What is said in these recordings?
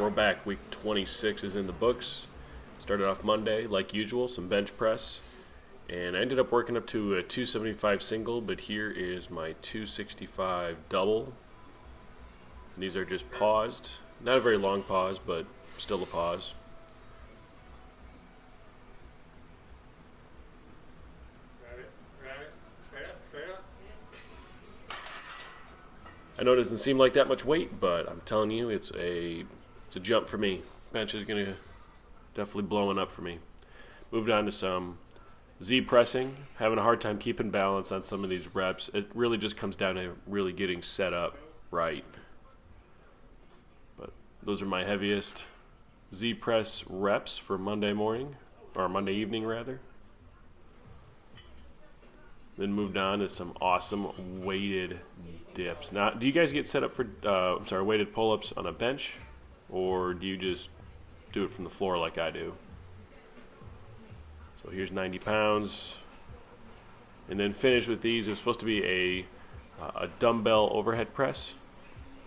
we're back. Week 26 is in the books. Started off Monday, like usual, some bench press. And I ended up working up to a 275 single, but here is my 265 double. And these are just paused. Not a very long pause, but still a pause. I know it doesn't seem like that much weight, but I'm telling you, it's a jump for me. Bench is going to definitely blowing up for me. Moved on to some Z pressing. Having a hard time keeping balance on some of these reps. It really just comes down to really getting set up right. But those are my heaviest Z press reps for Monday morning, or Monday evening rather. Then moved on to some awesome weighted dips. Now, do you guys get set up for, weighted pull-ups on a bench, or do you just do it from the floor like I do? So here's 90 pounds. And then finish with these. It was supposed to be a dumbbell overhead press,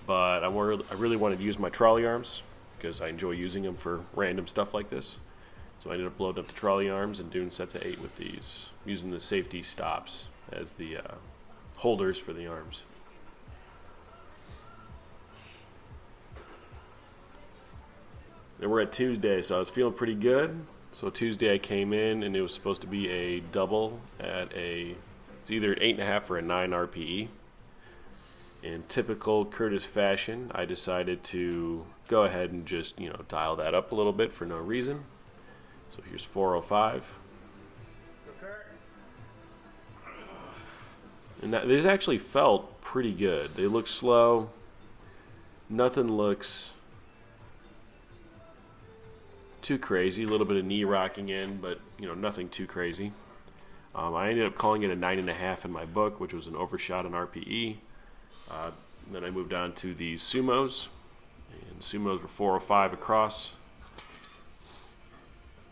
but I really wanted to use my trolley arms because I enjoy using them for random stuff like this. So I ended up loading up the trolley arms and doing sets of 8 with these, using the safety stops as the holders for the arms. Then we're at Tuesday, so I was feeling pretty good. So Tuesday I came in and it was supposed to be a double at it's either an 8.5 or a 9 RPE. In typical Curtis fashion, I decided to go ahead and just, dial that up a little bit for no reason. So here's 405. And this actually felt pretty good. They look slow. Nothing looks too crazy. A little bit of knee rocking in, but nothing too crazy. I ended up calling it a 9.5 in my book, which was an overshot in RPE. Then I moved on to the sumos, and sumos were 405 across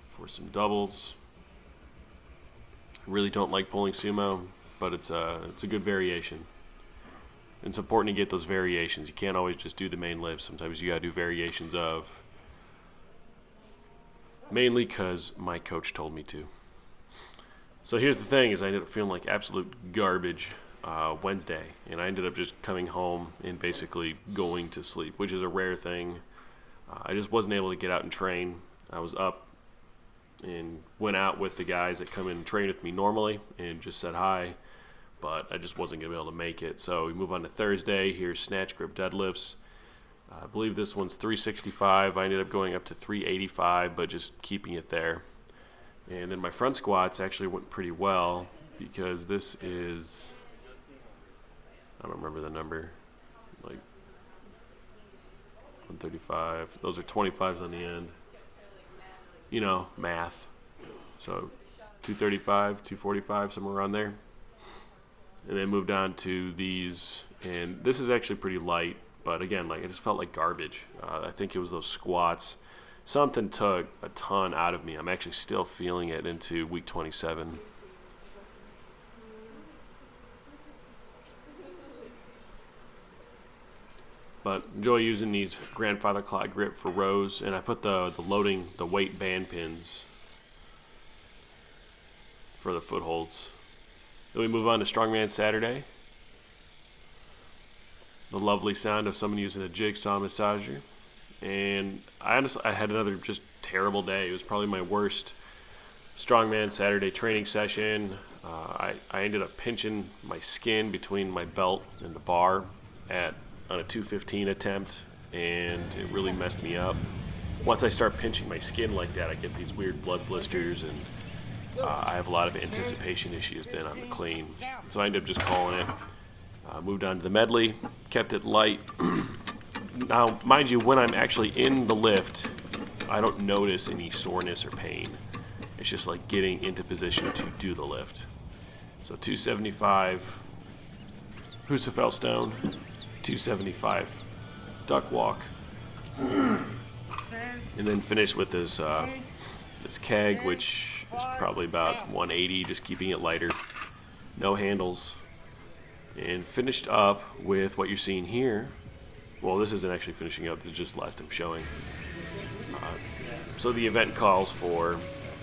for some doubles. I really don't like pulling sumo, but it's a good variation. It's important to get those variations. You can't always just do the main lift. Sometimes you got to do variations of. Mainly because my coach told me to. So here's the thing: is I ended up feeling like absolute garbage Wednesday, and I ended up just coming home and basically going to sleep, which is a rare thing. I just wasn't able to get out and train. I was up and went out with the guys that come in and train with me normally and just said hi, but I just wasn't going to be able to make it. So we move on to Thursday. Here's snatch grip deadlifts. I believe this one's 365. I ended up going up to 385, but just keeping it there. And then my front squats actually went pretty well because this is, I don't remember the number, like 135. Those are 25s on the end. Math. So 235, 245, somewhere around there. And then moved on to these, and this is actually pretty light. But again, it just felt like garbage. I think it was those squats. Something took a ton out of me. I'm actually still feeling it into week 27. But enjoy using these grandfather clock grip for rows. And I put the weight band pins for the footholds. Then we move on to Strongman Saturday. The lovely sound of someone using a jigsaw massager. And I had another just terrible day. It was probably my worst Strongman Saturday training session. I ended up pinching my skin between my belt and the bar on a 215 attempt, and it really messed me up. Once I start pinching my skin like that, I get these weird blood blisters, and I have a lot of anticipation issues then on the clean. So I ended up just calling it. Moved on to the medley, kept it light. Now, mind you, when I'm actually in the lift, I don't notice any soreness or pain. It's just like getting into position to do the lift. So 275 Husafel Stone, 275 duck walk, and then finish with this keg, which is probably about 180, just keeping it lighter, no handles. And finished up with what you're seeing here, Well, this isn't actually finishing up. This is just the last I'm showing. So the event calls for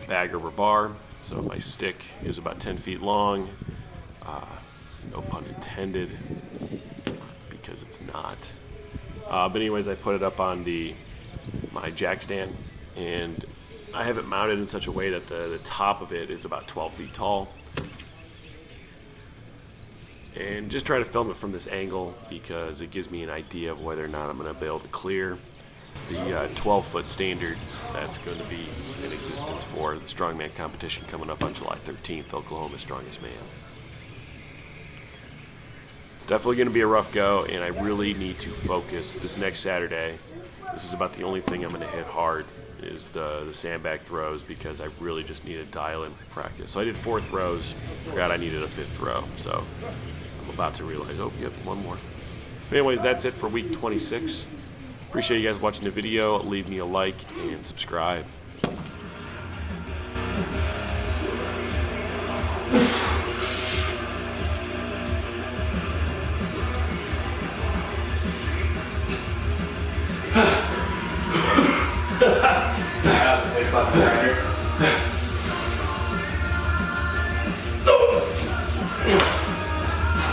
bag over bar. So my stick is about 10 feet long. No pun intended, because it's not. But anyways, I put it up on my jack stand, and I have it mounted in such a way that the top of it is about 12 feet tall. And just try to film it from this angle because it gives me an idea of whether or not I'm going to be able to clear the 12-foot standard that's going to be in existence for the Strongman competition coming up on July 13th, Oklahoma's Strongest Man. It's definitely going to be a rough go, and I really need to focus this next Saturday. This is about the only thing I'm going to hit hard is the sandbag throws, because I really just need to dial in my practice. So I did 4 throws, forgot I needed a 5th throw, so I'm about to realize, oh, yep, one more. But anyways, that's it for week 26. Appreciate you guys watching the video. Leave me a like and subscribe. It's